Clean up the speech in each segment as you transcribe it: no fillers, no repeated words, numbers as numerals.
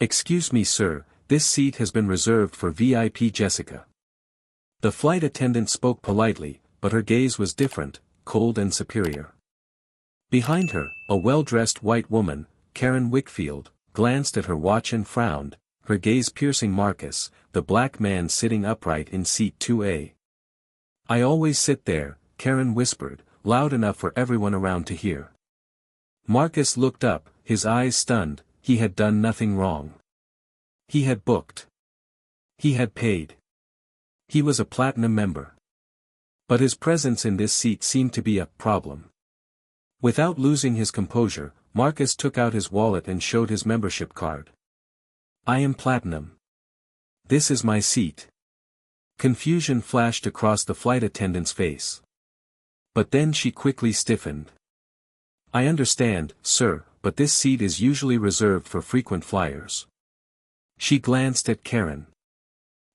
Excuse me, sir, this seat has been reserved for VIP Jessica. The flight attendant spoke politely, but her gaze was different, cold and superior. Behind her, a well-dressed white woman, Karen Wickfield, glanced at her watch and frowned, her gaze piercing Marcus, the black man sitting upright in seat 2A. I always sit there, Karen whispered, loud enough for everyone around to hear. Marcus looked up, his eyes stunned. He had done nothing wrong. He had booked. He had paid. He was a platinum member. But his presence in this seat seemed to be a problem. Without losing his composure, Marcus took out his wallet and showed his membership card. I am platinum. This is my seat. Confusion flashed across the flight attendant's face. But then she quickly stiffened. I understand, sir, but this seat is usually reserved for frequent flyers. She glanced at Karen.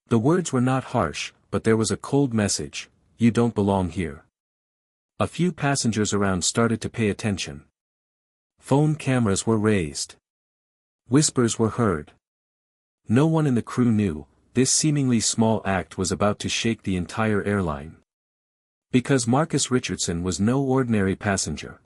The words were not harsh, but there was a cold message: you don't belong here. A few passengers around started to pay attention. Phone cameras were raised. Whispers were heard. No one in the crew knew, this seemingly small act was about to shake the entire airline. Because Marcus Richardson was no ordinary passenger.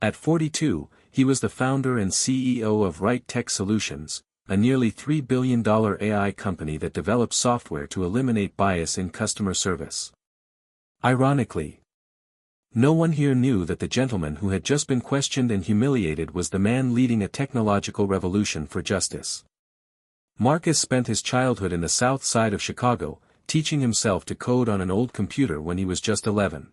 At 42, he was the founder and CEO of Right Tech Solutions, a nearly $3 billion AI company that develops software to eliminate bias in customer service. Ironically, no one here knew that the gentleman who had just been questioned and humiliated was the man leading a technological revolution for justice. Marcus spent his childhood in the south side of Chicago, teaching himself to code on an old computer when he was just 11.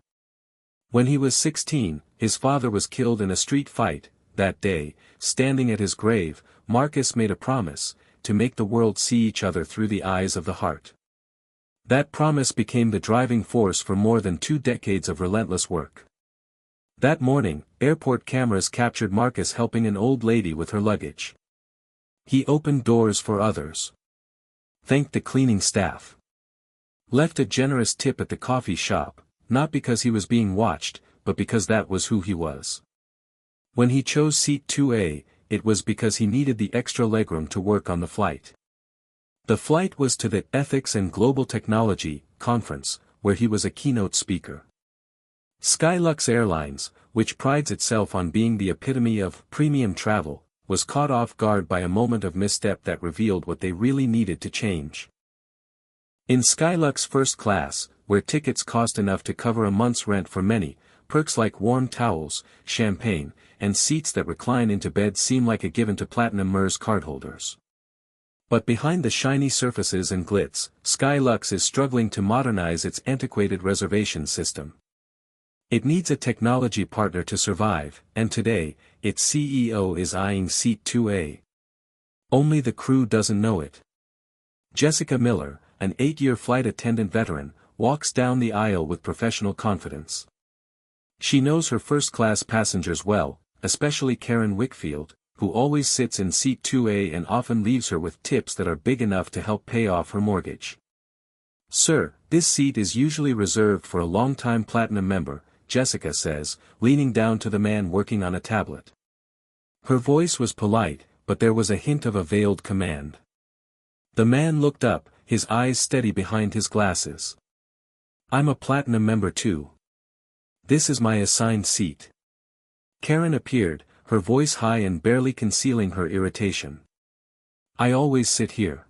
When he was 16, his father was killed in a street fight. That day, standing at his grave, Marcus made a promise, to make the world see each other through the eyes of the heart. That promise became the driving force for more than 2 decades of relentless work. That morning, airport cameras captured Marcus helping an old lady with her luggage. He opened doors for others. Thanked the cleaning staff. Left a generous tip at the coffee shop, not because he was being watched, but because that was who he was. When he chose seat 2A, it was because he needed the extra legroom to work on the flight. The flight was to the Ethics and Global Technology conference, where he was a keynote speaker. Skylux Airlines, which prides itself on being the epitome of premium travel, was caught off guard by a moment of misstep that revealed what they really needed to change. In Skylux First Class, where tickets cost enough to cover a month's rent for many, perks like warm towels, champagne, and seats that recline into bed seem like a given to Platinum MERS cardholders. But behind the shiny surfaces and glitz, Skylux is struggling to modernize its antiquated reservation system. It needs a technology partner to survive, and today, its CEO is eyeing seat 2A. Only the crew doesn't know it. Jessica Miller, an 8-year flight attendant veteran, walks down the aisle with professional confidence. She knows her first-class passengers well, especially Karen Wickfield, who always sits in seat 2A and often leaves her with tips that are big enough to help pay off her mortgage. Sir, this seat is usually reserved for a long-time platinum member, Jessica says, leaning down to the man working on a tablet. Her voice was polite, but there was a hint of a veiled command. The man looked up, his eyes steady behind his glasses. I'm a platinum member too. This is my assigned seat. Karen appeared, her voice high and barely concealing her irritation. I always sit here.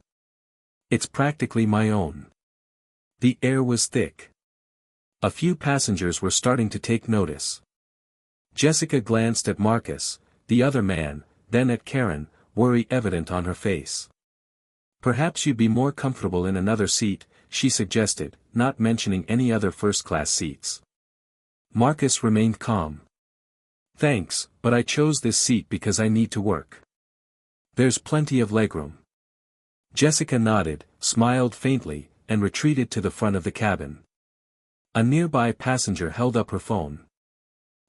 It's practically my own. The air was thick. A few passengers were starting to take notice. Jessica glanced at Marcus, the other man, then at Karen, worry evident on her face. Perhaps you'd be more comfortable in another seat, she suggested, not mentioning any other first-class seats. Marcus remained calm. Thanks, but I chose this seat because I need to work. There's plenty of legroom. Jessica nodded, smiled faintly, and retreated to the front of the cabin. A nearby passenger held up her phone.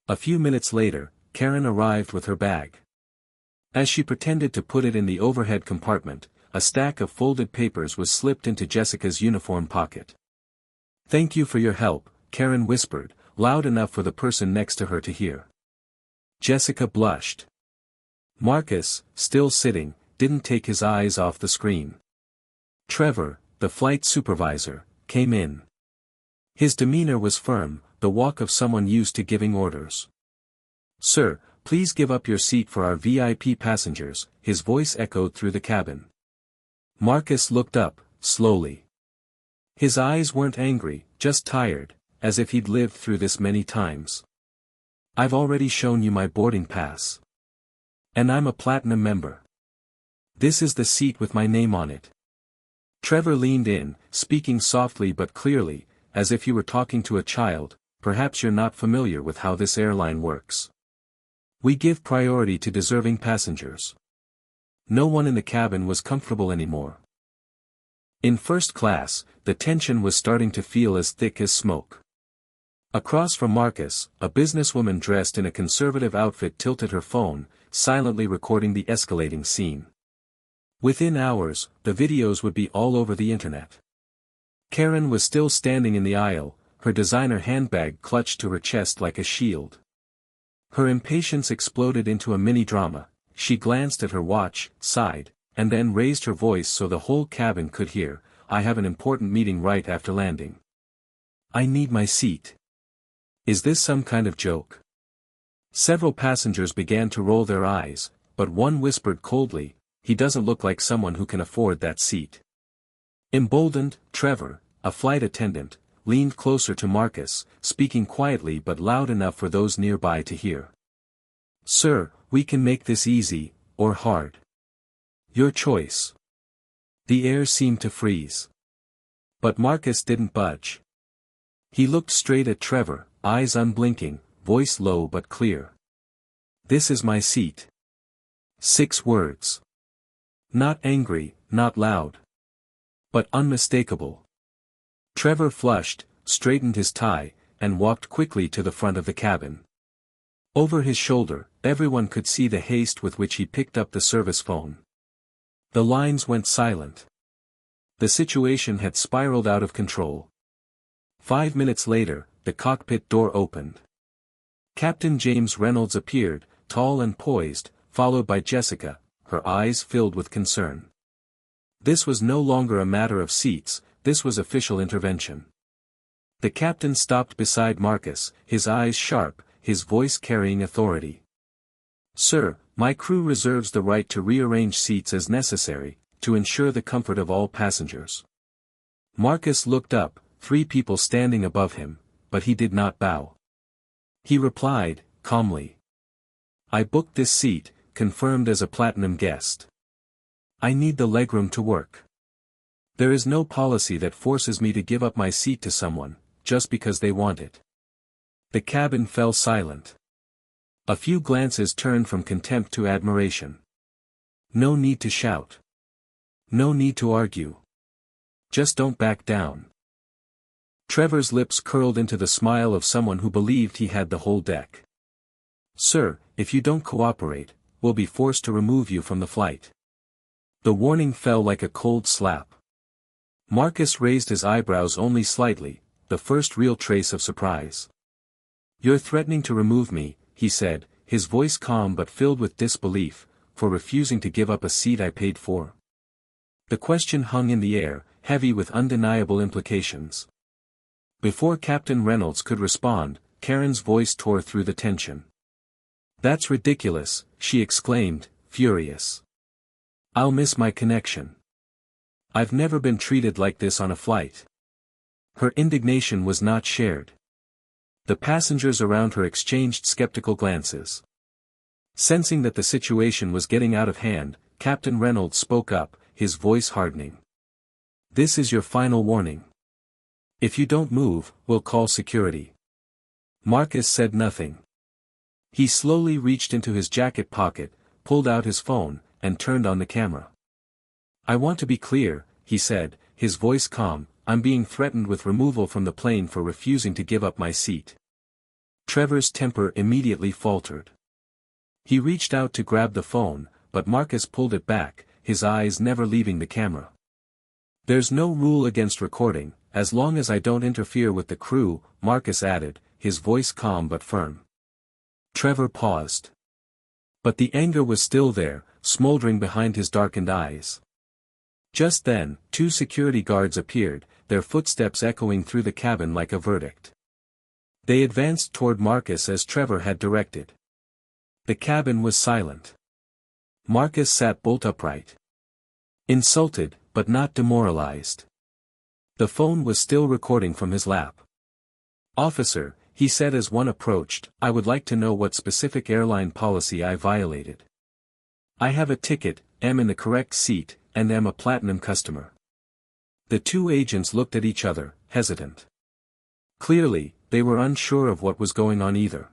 A few minutes later, Karen arrived with her bag. As she pretended to put it in the overhead compartment, a stack of folded papers was slipped into Jessica's uniform pocket. Thank you for your help, Karen whispered, loud enough for the person next to her to hear. Jessica blushed. Marcus, still sitting, didn't take his eyes off the screen. Trevor, the flight supervisor, came in. His demeanor was firm, the walk of someone used to giving orders. "Sir, please give up your seat for our VIP passengers," his voice echoed through the cabin. Marcus looked up, slowly. His eyes weren't angry, just tired, as if he'd lived through this many times. "I've already shown you my boarding pass. And I'm a platinum member. This is the seat with my name on it." Trevor leaned in, speaking softly but clearly, as if he were talking to a child. "Perhaps you're not familiar with how this airline works. We give priority to deserving passengers." No one in the cabin was comfortable anymore. In first class, the tension was starting to feel as thick as smoke. Across from Marcus, a businesswoman dressed in a conservative outfit tilted her phone, silently recording the escalating scene. Within hours, the videos would be all over the internet. Karen was still standing in the aisle, her designer handbag clutched to her chest like a shield. Her impatience exploded into a mini-drama. She glanced at her watch, sighed, and then raised her voice so the whole cabin could hear. "I have an important meeting right after landing. I need my seat. Is this some kind of joke?" Several passengers began to roll their eyes, but one whispered coldly, "He doesn't look like someone who can afford that seat." Emboldened, Trevor, a flight attendant, leaned closer to Marcus, speaking quietly but loud enough for those nearby to hear. "Sir, we can make this easy, or hard. Your choice." The air seemed to freeze. But Marcus didn't budge. He looked straight at Trevor, eyes unblinking, voice low but clear. "This is my seat." 6 words. Not angry, not loud. But unmistakable. Trevor flushed, straightened his tie, and walked quickly to the front of the cabin. Over his shoulder, everyone could see the haste with which he picked up the service phone. The lines went silent. The situation had spiraled out of control. 5 minutes later, the cockpit door opened. Captain James Reynolds appeared, tall and poised, followed by Jessica, her eyes filled with concern. This was no longer a matter of seats, this was official intervention. The captain stopped beside Marcus, his eyes sharp, his voice carrying authority. "Sir, my crew reserves the right to rearrange seats as necessary, to ensure the comfort of all passengers." Marcus looked up, 3 people standing above him, but he did not bow. He replied, calmly. "I booked this seat, confirmed as a platinum guest. I need the legroom to work. There is no policy that forces me to give up my seat to someone, just because they want it." The cabin fell silent. A few glances turned from contempt to admiration. No need to shout. No need to argue. Just don't back down. Trevor's lips curled into the smile of someone who believed he had the whole deck. "Sir, if you don't cooperate, we'll be forced to remove you from the flight." The warning fell like a cold slap. Marcus raised his eyebrows only slightly, the first real trace of surprise. "You're threatening to remove me," he said, his voice calm but filled with disbelief, "for refusing to give up a seat I paid for?" The question hung in the air, heavy with undeniable implications. Before Captain Reynolds could respond, Karen's voice tore through the tension. "That's ridiculous," she exclaimed, furious. "I'll miss my connection. I've never been treated like this on a flight." Her indignation was not shared. The passengers around her exchanged skeptical glances. Sensing that the situation was getting out of hand, Captain Reynolds spoke up, his voice hardening. "This is your final warning. If you don't move, we'll call security." Marcus said nothing. He slowly reached into his jacket pocket, pulled out his phone, and turned on the camera. "I want to be clear," he said, his voice calm, "I'm being threatened with removal from the plane for refusing to give up my seat." Trevor's temper immediately faltered. He reached out to grab the phone, but Marcus pulled it back, his eyes never leaving the camera. "There's no rule against recording, as long as I don't interfere with the crew," Marcus added, his voice calm but firm. Trevor paused. But the anger was still there, smoldering behind his darkened eyes. Just then, two security guards appeared, their footsteps echoing through the cabin like a verdict. They advanced toward Marcus as Trevor had directed. The cabin was silent. Marcus sat bolt upright. Insulted, but not demoralized. The phone was still recording from his lap. "Officer," he said as one approached, "I would like to know what specific airline policy I violated. I have a ticket, am in the correct seat, and am a platinum customer." The two agents looked at each other, hesitant. Clearly, they were unsure of what was going on either.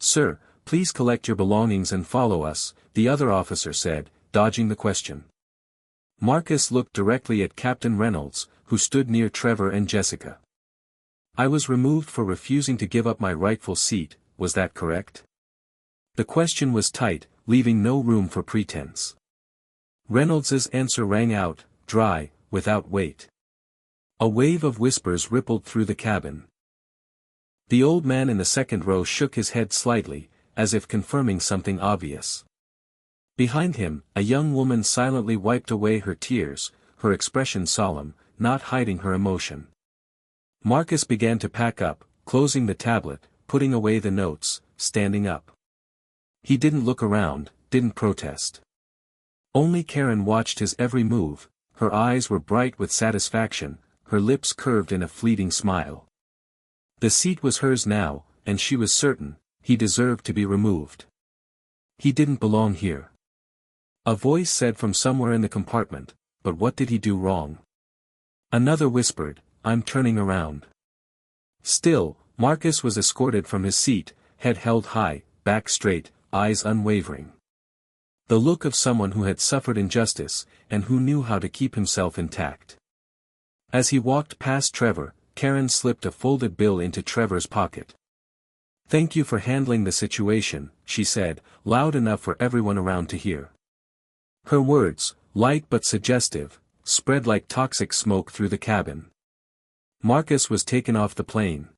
"Sir, please collect your belongings and follow us," the other officer said, dodging the question. Marcus looked directly at Captain Reynolds, who stood near Trevor and Jessica. "I was removed for refusing to give up my rightful seat, was that correct?" The question was tight, leaving no room for pretense. Reynolds's answer rang out, dry, without weight. A wave of whispers rippled through the cabin. The old man in the second row shook his head slightly, as if confirming something obvious. Behind him, a young woman silently wiped away her tears, her expression solemn, not hiding her emotion. Marcus began to pack up, closing the tablet, putting away the notes, standing up. He didn't look around, didn't protest. Only Karen watched his every move, her eyes were bright with satisfaction, her lips curved in a fleeting smile. The seat was hers now, and she was certain, he deserved to be removed. He didn't belong here. A voice said from somewhere in the compartment, but what did he do wrong? Another whispered, "I'm turning around." Still, Marcus was escorted from his seat, head held high, back straight, eyes unwavering. The look of someone who had suffered injustice, and who knew how to keep himself intact. As he walked past Trevor, Karen slipped a folded bill into Trevor's pocket. "Thank you for handling the situation," she said, loud enough for everyone around to hear. Her words, light but suggestive, spread like toxic smoke through the cabin. Marcus was taken off the plane.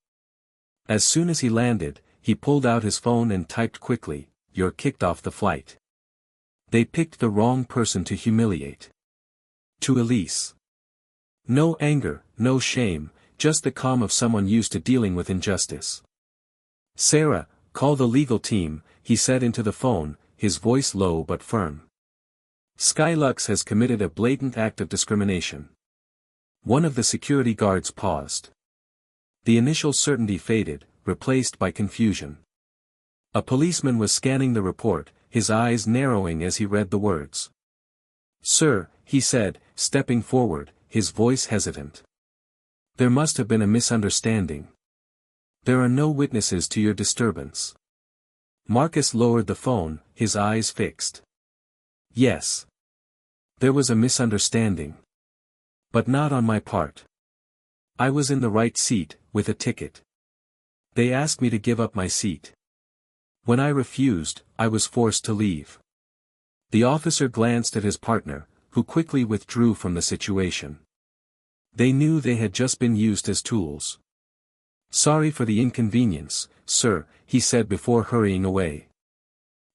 As soon as he landed, he pulled out his phone and typed quickly, "You're kicked off the flight." They picked the wrong person to humiliate. To Elise. No anger, no shame, just the calm of someone used to dealing with injustice. "Sarah, call the legal team," he said into the phone, his voice low but firm. "Skylux has committed a blatant act of discrimination." One of the security guards paused. The initial certainty faded, replaced by confusion. A policeman was scanning the report, his eyes narrowing as he read the words. "Sir," he said, stepping forward, his voice hesitant. "There must have been a misunderstanding. There are no witnesses to your disturbance." Marcus lowered the phone, his eyes fixed. "Yes. There was a misunderstanding. But not on my part. I was in the right seat, with a ticket. They asked me to give up my seat. When I refused, I was forced to leave." The officer glanced at his partner, who quickly withdrew from the situation. They knew they had just been used as tools. "Sorry for the inconvenience, sir," he said before hurrying away.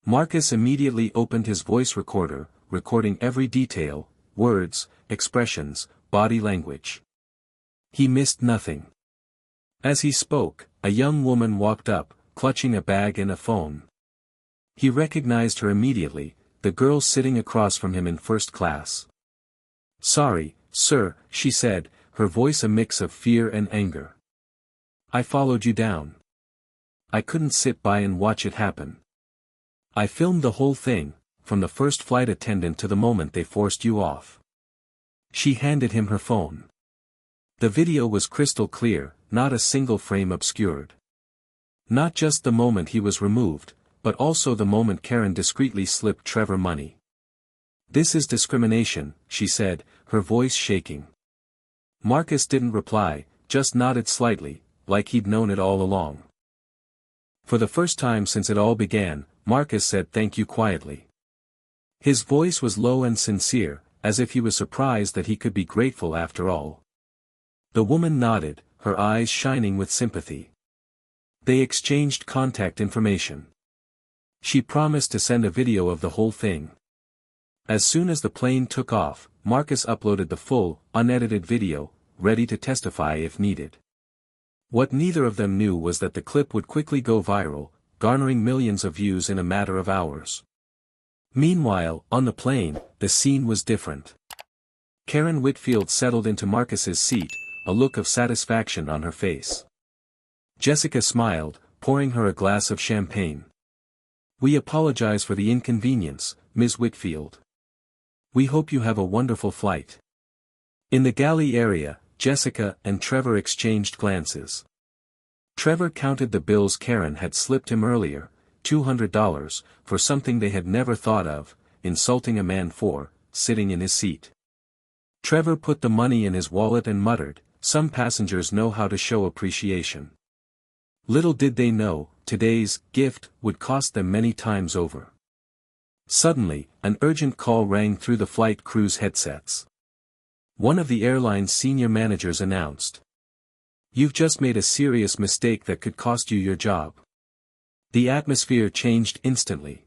Marcus immediately opened his voice recorder, recording every detail, words, expressions, body language. He missed nothing. As he spoke, a young woman walked up, clutching a bag and a phone. He recognized her immediately, the girl sitting across from him in first class. "Sorry, sir," she said, her voice a mix of fear and anger. "I followed you down. I couldn't sit by and watch it happen. I filmed the whole thing, from the first flight attendant to the moment they forced you off." She handed him her phone. The video was crystal clear, not a single frame obscured. Not just the moment he was removed, but also the moment Karen discreetly slipped Trevor money. "This is discrimination," she said, her voice shaking. Marcus didn't reply, just nodded slightly, like he'd known it all along. For the first time since it all began, Marcus said thank you quietly. His voice was low and sincere, as if he was surprised that he could be grateful after all. The woman nodded, her eyes shining with sympathy. They exchanged contact information. She promised to send a video of the whole thing. As soon as the plane took off, Marcus uploaded the full, unedited video, ready to testify if needed. What neither of them knew was that the clip would quickly go viral, garnering millions of views in a matter of hours. Meanwhile, on the plane, the scene was different. Karen Whitfield settled into Marcus's seat, a look of satisfaction on her face. Jessica smiled, pouring her a glass of champagne. "We apologize for the inconvenience, Ms. Whitfield. We hope you have a wonderful flight." In the galley area, Jessica and Trevor exchanged glances. Trevor counted the bills Karen had slipped him earlier, $200, for something they had never thought of, insulting a man for sitting in his seat. Trevor put the money in his wallet and muttered, "Some passengers know how to show appreciation." Little did they know, today's gift would cost them many times over. Suddenly, an urgent call rang through the flight crew's headsets. One of the airline's senior managers announced, "You've just made a serious mistake that could cost you your job." The atmosphere changed instantly.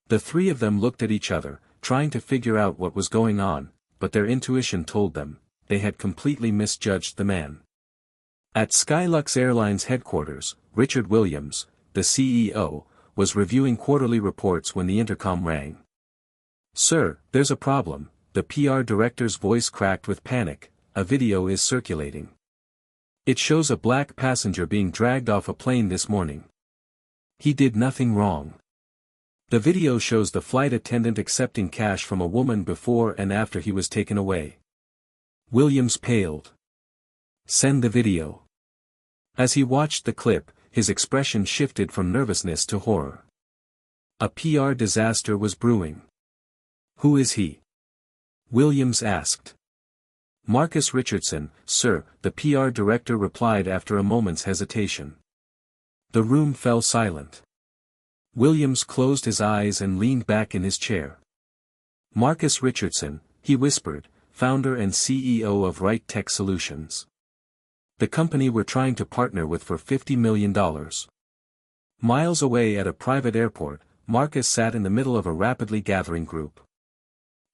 The three of them looked at each other, trying to figure out what was going on, but their intuition told them, they had completely misjudged the man. At Skylux Airlines headquarters, Richard Williams, the CEO, was reviewing quarterly reports when the intercom rang. "Sir, there's a problem," the PR director's voice cracked with panic. "A video is circulating. It shows a black passenger being dragged off a plane this morning. He did nothing wrong. The video shows the flight attendant accepting cash from a woman before and after he was taken away." Williams paled. "Send the video." As he watched the clip, his expression shifted from nervousness to horror. A PR disaster was brewing. "Who is he?" Williams asked. "Marcus Richardson, sir," the PR director replied after a moment's hesitation. The room fell silent. Williams closed his eyes and leaned back in his chair. "Marcus Richardson," he whispered, "founder and CEO of Right Tech Solutions. The company we're trying to partner with for $50 million. Miles away at a private airport, Marcus sat in the middle of a rapidly gathering group.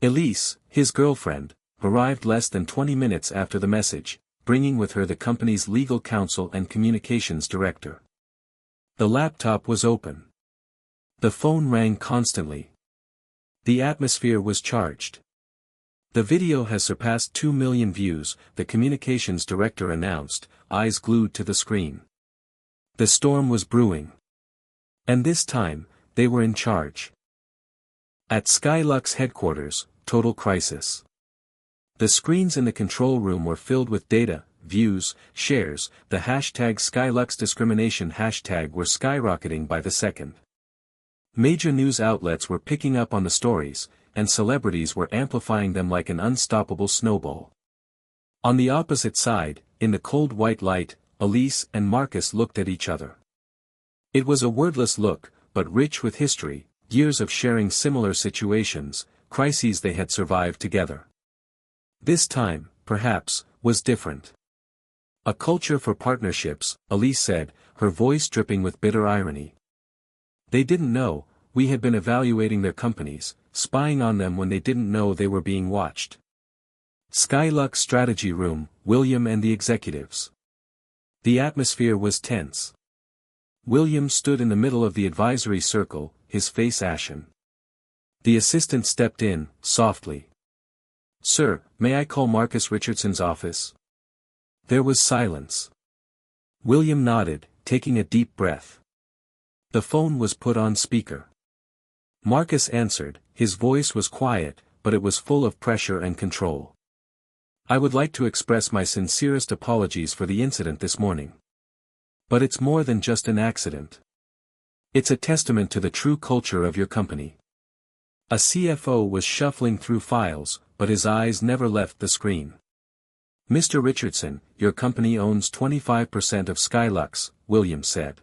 Elise, his girlfriend, arrived less than 20 minutes after the message, bringing with her the company's legal counsel and communications director. The laptop was open. The phone rang constantly. The atmosphere was charged. "The video has surpassed 2 million views," the communications director announced, eyes glued to the screen. The storm was brewing. And this time, they were in charge. At Skylux headquarters, total crisis. The screens in the control room were filled with data, views, shares, the #SkyluxDiscrimination hashtag were skyrocketing by the second. Major news outlets were picking up on the stories, and celebrities were amplifying them like an unstoppable snowball. On the opposite side, in the cold white light, Elise and Marcus looked at each other. It was a wordless look, but rich with history, years of sharing similar situations, crises they had survived together. This time, perhaps, was different. "A culture for partnerships," Elise said, her voice dripping with bitter irony. "They didn't know, we had been evaluating their companies, spying on them when they didn't know they were being watched." Skylux strategy room, William and the executives. The atmosphere was tense. William stood in the middle of the advisory circle, his face ashen. The assistant stepped in, softly. "Sir, may I call Marcus Richardson's office?" There was silence. William nodded, taking a deep breath. The phone was put on speaker. Marcus answered, his voice was quiet, but it was full of pressure and control. "I would like to express my sincerest apologies for the incident this morning. But it's more than just an accident. It's a testament to the true culture of your company." A CFO was shuffling through files, but his eyes never left the screen. "Mr. Richardson, your company owns 25% of Skylux," Williams said.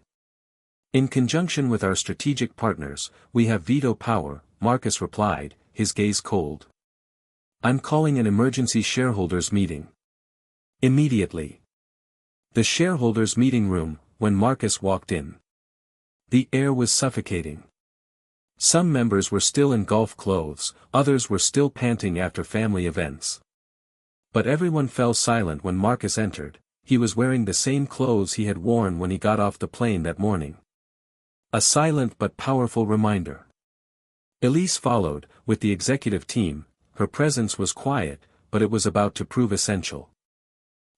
"In conjunction with our strategic partners, we have veto power," Marcus replied, his gaze cold. "I'm calling an emergency shareholders meeting. Immediately." The shareholders meeting room, when Marcus walked in. The air was suffocating. Some members were still in golf clothes, others were still panting after family events. But everyone fell silent when Marcus entered. He was wearing the same clothes he had worn when he got off the plane that morning. A silent but powerful reminder. Elise followed, with the executive team. Her presence was quiet, but it was about to prove essential.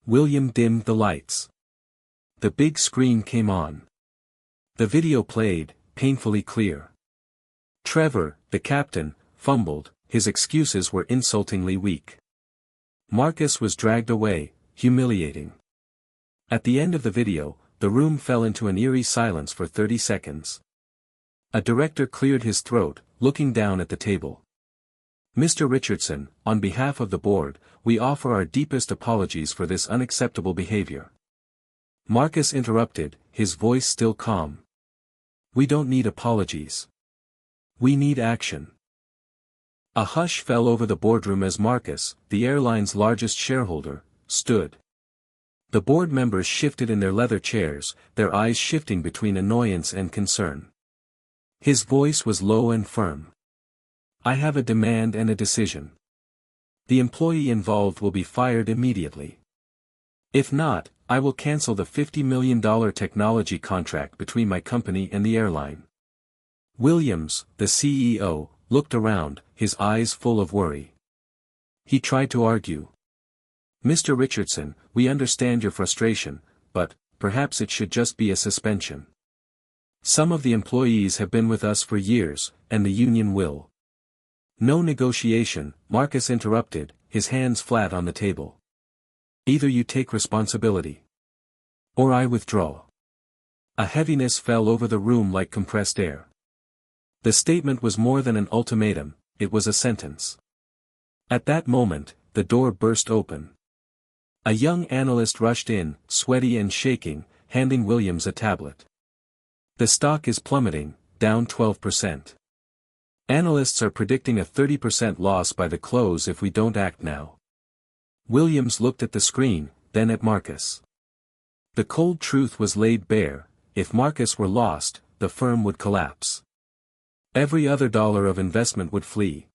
William dimmed the lights. The big screen came on. The video played, painfully clear. Trevor, the captain, fumbled, his excuses were insultingly weak. Marcus was dragged away, humiliating. At the end of the video, the room fell into an eerie silence for 30 seconds. A director cleared his throat, looking down at the table. Mr. Richardson, on behalf of the board, we offer our deepest apologies for this unacceptable behavior. Marcus interrupted, his voice still calm. We don't need apologies. We need action. A hush fell over the boardroom as Marcus, the airline's largest shareholder, stood. The board members shifted in their leather chairs, their eyes shifting between annoyance and concern. His voice was low and firm. I have a demand and a decision. The employee involved will be fired immediately. If not, I will cancel the $50 million technology contract between my company and the airline. Williams, the CEO, looked around, his eyes full of worry. He tried to argue. Mr. Richardson, we understand your frustration, but, perhaps it should just be a suspension. Some of the employees have been with us for years, and the union will. No negotiation, Marcus interrupted, his hands flat on the table. Either you take responsibility. Or I withdraw. A heaviness fell over the room like compressed air. The statement was more than an ultimatum, it was a sentence. At that moment, the door burst open. A young analyst rushed in, sweaty and shaking, handing Williams a tablet. The stock is plummeting, down 12%. Analysts are predicting a 30% loss by the close if we don't act now. Williams looked at the screen, then at Marcus. The cold truth was laid bare, if Marcus were lost, the firm would collapse. Every other dollar of investment would flee.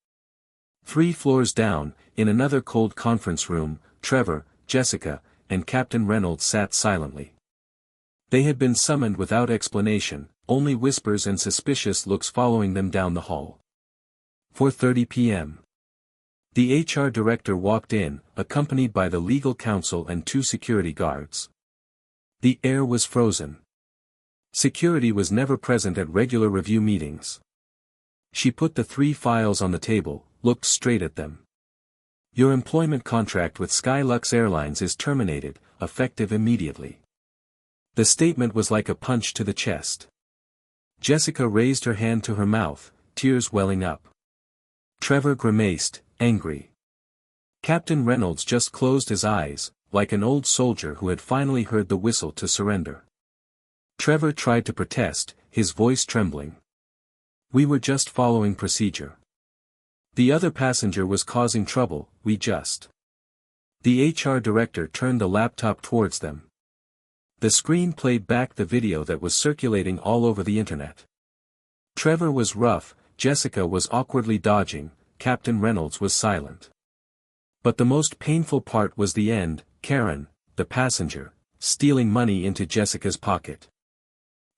3 floors down, in another cold conference room, Trevor, Jessica, and Captain Reynolds sat silently. They had been summoned without explanation, only whispers and suspicious looks following them down the hall. 4:30 p.m. The HR director walked in, accompanied by the legal counsel and 2 security guards. The air was frozen. Security was never present at regular review meetings. She put the 3 files on the table, looked straight at them. Your employment contract with Skylux Airlines is terminated, effective immediately. The statement was like a punch to the chest. Jessica raised her hand to her mouth, tears welling up. Trevor grimaced, angry. Captain Reynolds just closed his eyes, like an old soldier who had finally heard the whistle to surrender. Trevor tried to protest, his voice trembling. We were just following procedure. The other passenger was causing trouble, we just. The HR director turned the laptop towards them. The screen played back the video that was circulating all over the internet. Trevor was rough, Jessica was awkwardly dodging, Captain Reynolds was silent. But the most painful part was the end, Karen, the passenger, stealing money into Jessica's pocket.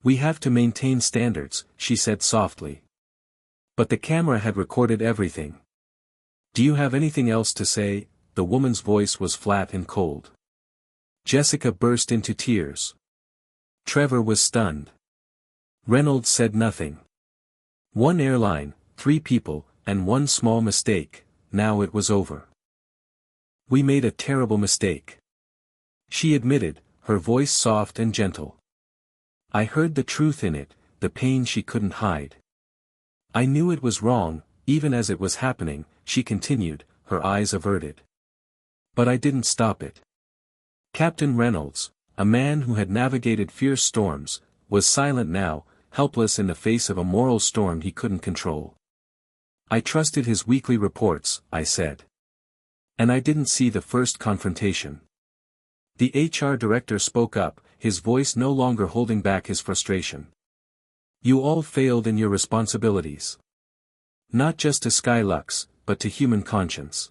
We have to maintain standards, she said softly. But the camera had recorded everything. Do you have anything else to say? The woman's voice was flat and cold. Jessica burst into tears. Trevor was stunned. Reynolds said nothing. 1 airline, 3 people, and 1 small mistake, now it was over. We made a terrible mistake. She admitted, her voice soft and gentle. I heard the truth in it, the pain she couldn't hide. I knew it was wrong, even as it was happening, she continued, her eyes averted. But I didn't stop it. Captain Reynolds, a man who had navigated fierce storms, was silent now, helpless in the face of a moral storm he couldn't control. I trusted his weekly reports, I said. And I didn't see the first confrontation. The HR director spoke up, his voice no longer holding back his frustration. You all failed in your responsibilities. Not just to Skylux, but to human conscience.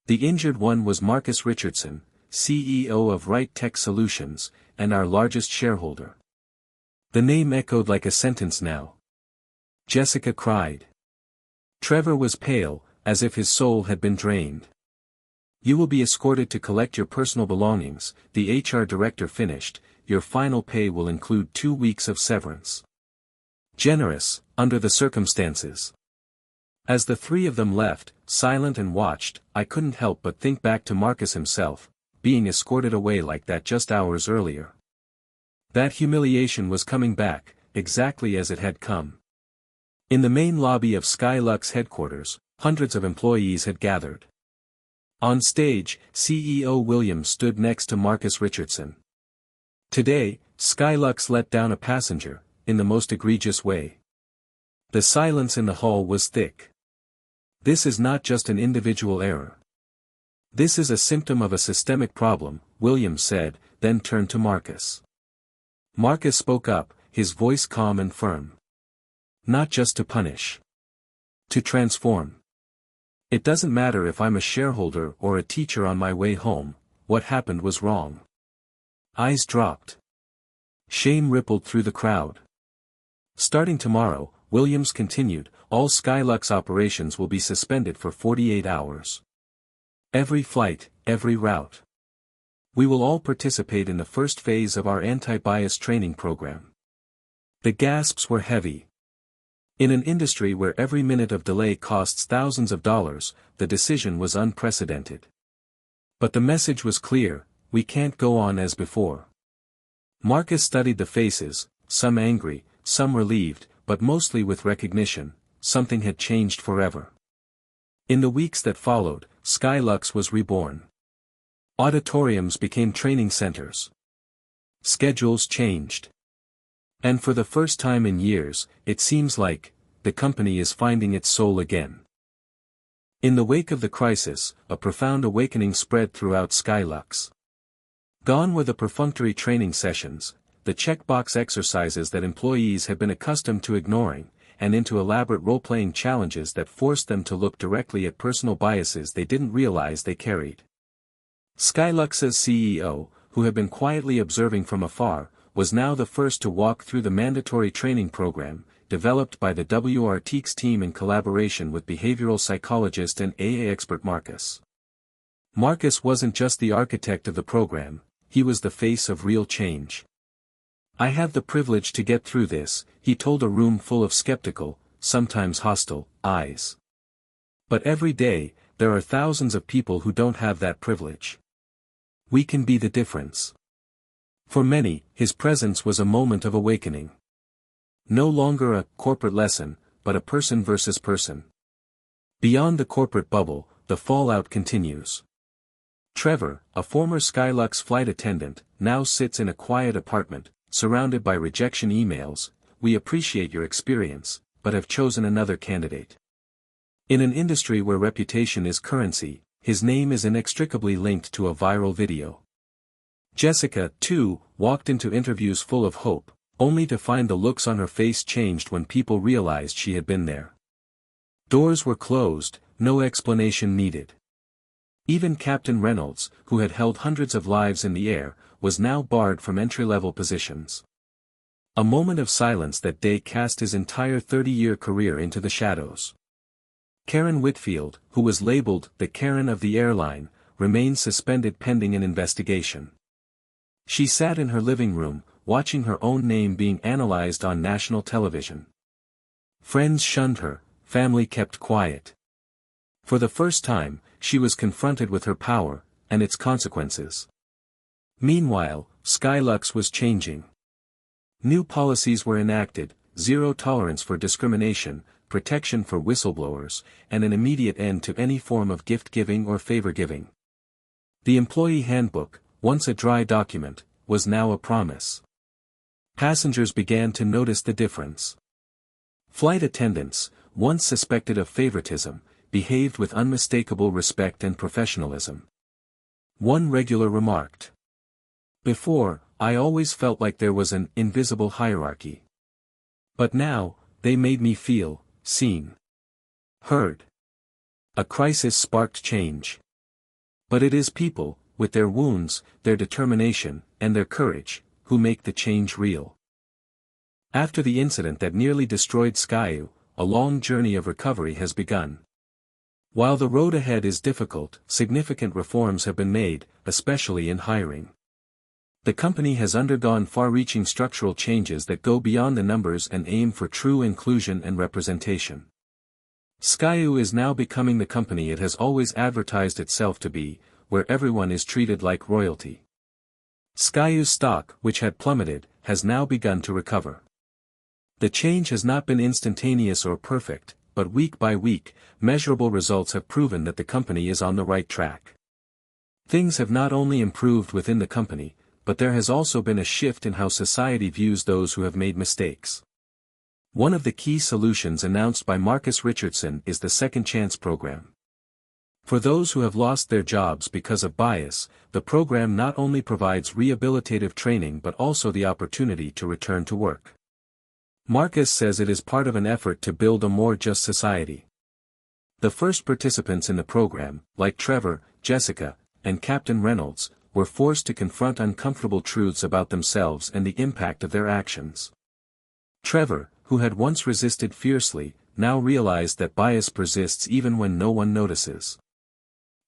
The injured one was Marcus Richardson, CEO of Right Tech Solutions, and our largest shareholder. The name echoed like a sentence now. Jessica cried. Trevor was pale, as if his soul had been drained. You will be escorted to collect your personal belongings, the HR director finished. Your final pay will include 2 weeks of severance. Generous, under the circumstances. As the three of them left, silent and watched, I couldn't help but think back to Marcus himself, being escorted away like that just hours earlier. That humiliation was coming back, exactly as it had come. In the main lobby of Skylux headquarters, hundreds of employees had gathered. On stage, CEO Williams stood next to Marcus Richardson. Today, Skylux let down a passenger, in the most egregious way. The silence in the hall was thick. This is not just an individual error. This is a symptom of a systemic problem, Williams said, then turned to Marcus. Marcus spoke up, his voice calm and firm. Not just to punish. To transform. It doesn't matter if I'm a shareholder or a teacher on my way home, what happened was wrong. Eyes dropped. Shame rippled through the crowd. Starting tomorrow, Williams continued, all Skylux operations will be suspended for 48 hours. Every flight, every route. We will all participate in the first phase of our anti-bias training program. The gasps were heavy. In an industry where every minute of delay costs thousands of dollars, the decision was unprecedented. But the message was clear, we can't go on as before. Marcus studied the faces, some angry, some relieved, but mostly with recognition, something had changed forever. In the weeks that followed, Skylux was reborn. Auditoriums became training centers. Schedules changed. And for the first time in years, it seems like, the company is finding its soul again. In the wake of the crisis, a profound awakening spread throughout Skylux. Gone were the perfunctory training sessions, the checkbox exercises that employees had been accustomed to ignoring, and into elaborate role-playing challenges that forced them to look directly at personal biases they didn't realize they carried. Skylux's CEO, who had been quietly observing from afar, was now the first to walk through the mandatory training program, developed by the WRTX team in collaboration with behavioral psychologist and AA expert Marcus. Marcus wasn't just the architect of the program, he was the face of real change. I have the privilege to get through this, he told a room full of skeptical, sometimes hostile, eyes. But every day, there are thousands of people who don't have that privilege. We can be the difference. For many, his presence was a moment of awakening. No longer a corporate lesson, but a person versus person. Beyond the corporate bubble, the fallout continues. Trevor, a former Skylux flight attendant, now sits in a quiet apartment, surrounded by rejection emails. We appreciate your experience, but have chosen another candidate. In an industry where reputation is currency, his name is inextricably linked to a viral video. Jessica, too, walked into interviews full of hope, only to find the looks on her face changed when people realized she had been there. Doors were closed, no explanation needed. Even Captain Reynolds, who had held hundreds of lives in the air, was now barred from entry-level positions. A moment of silence that day cast his entire 30-year career into the shadows. Karen Whitfield, who was labeled the Karen of the airline, remained suspended pending an investigation. She sat in her living room, watching her own name being analyzed on national television. Friends shunned her, family kept quiet. For the first time, she was confronted with her power, and its consequences. Meanwhile, Skylux was changing. New policies were enacted, zero tolerance for discrimination, protection for whistleblowers, and an immediate end to any form of gift-giving or favor-giving. The employee handbook, once a dry document, was now a promise. Passengers began to notice the difference. Flight attendants, once suspected of favoritism, behaved with unmistakable respect and professionalism. One regular remarked, "Before, I always felt like there was an invisible hierarchy. But now, they made me feel, seen. Heard. A crisis sparked change. But it is people, with their wounds, their determination, and their courage, who make the change real. After the incident that nearly destroyed Skyu, a long journey of recovery has begun. While the road ahead is difficult, significant reforms have been made, especially in hiring. The company has undergone far-reaching structural changes that go beyond the numbers and aim for true inclusion and representation. Skyu is now becoming the company it has always advertised itself to be, where everyone is treated like royalty. Skyu's stock, which had plummeted, has now begun to recover. The change has not been instantaneous or perfect, but week by week, measurable results have proven that the company is on the right track. Things have not only improved within the company, but there has also been a shift in how society views those who have made mistakes. One of the key solutions announced by Marcus Richardson is the Second Chance program. For those who have lost their jobs because of bias, the program not only provides rehabilitative training but also the opportunity to return to work. Marcus says it is part of an effort to build a more just society. The first participants in the program, like Trevor, Jessica, and Captain Reynolds, were forced to confront uncomfortable truths about themselves and the impact of their actions. Trevor, who had once resisted fiercely, now realized that bias persists even when no one notices.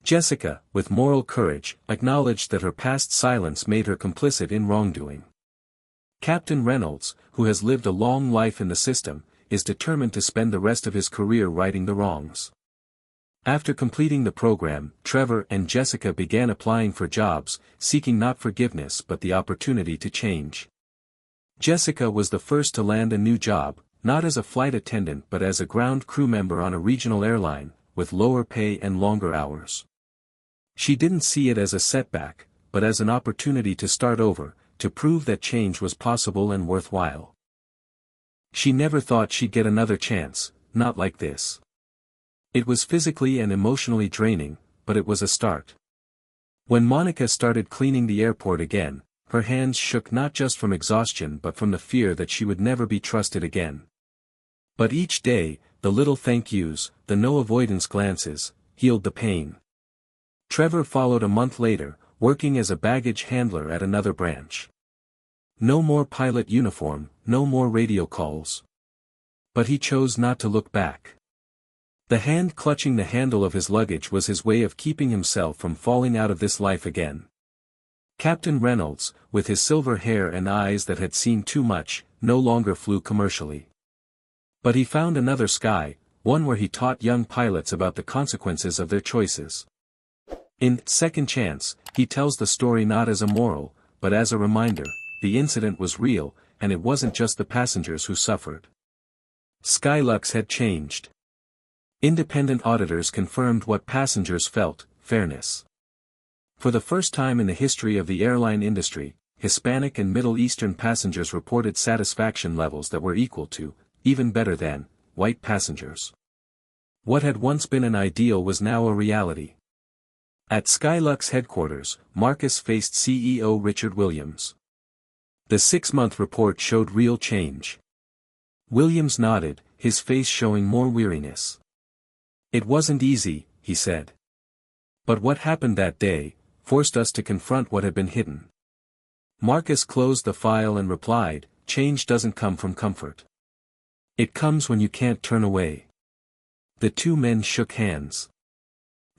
Jessica, with moral courage, acknowledged that her past silence made her complicit in wrongdoing. Captain Reynolds, who has lived a long life in the system, is determined to spend the rest of his career righting the wrongs. After completing the program, Trevor and Jessica began applying for jobs, seeking not forgiveness but the opportunity to change. Jessica was the first to land a new job, not as a flight attendant but as a ground crew member on a regional airline, with lower pay and longer hours. She didn't see it as a setback, but as an opportunity to start over, to prove that change was possible and worthwhile. She never thought she'd get another chance, not like this. It was physically and emotionally draining, but it was a start. When Monica started cleaning the airport again, her hands shook not just from exhaustion but from the fear that she would never be trusted again. But each day, the little thank yous, the no-avoidance glances, healed the pain. Trevor followed a month later, working as a baggage handler at another branch. No more pilot uniform, no more radio calls. But he chose not to look back. The hand clutching the handle of his luggage was his way of keeping himself from falling out of this life again. Captain Reynolds, with his silver hair and eyes that had seen too much, no longer flew commercially. But he found another sky, one where he taught young pilots about the consequences of their choices. In Second Chance, he tells the story not as a moral, but as a reminder, the incident was real, and it wasn't just the passengers who suffered. Skylux had changed. Independent auditors confirmed what passengers felt: fairness. For the first time in the history of the airline industry, Hispanic and Middle Eastern passengers reported satisfaction levels that were equal to, even better than, white passengers. What had once been an ideal was now a reality. At Skylux headquarters, Marcus faced CEO Richard Williams. The 6-month report showed real change. Williams nodded, his face showing more weariness. "It wasn't easy," he said. "But what happened that day forced us to confront what had been hidden." Marcus closed the file and replied, "Change doesn't come from comfort. It comes when you can't turn away." The two men shook hands.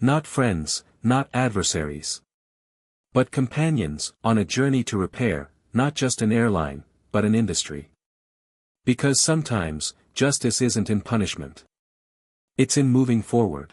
Not friends, not adversaries. But companions, on a journey to repair, not just an airline, but an industry. Because sometimes, justice isn't in punishment. It's in moving forward.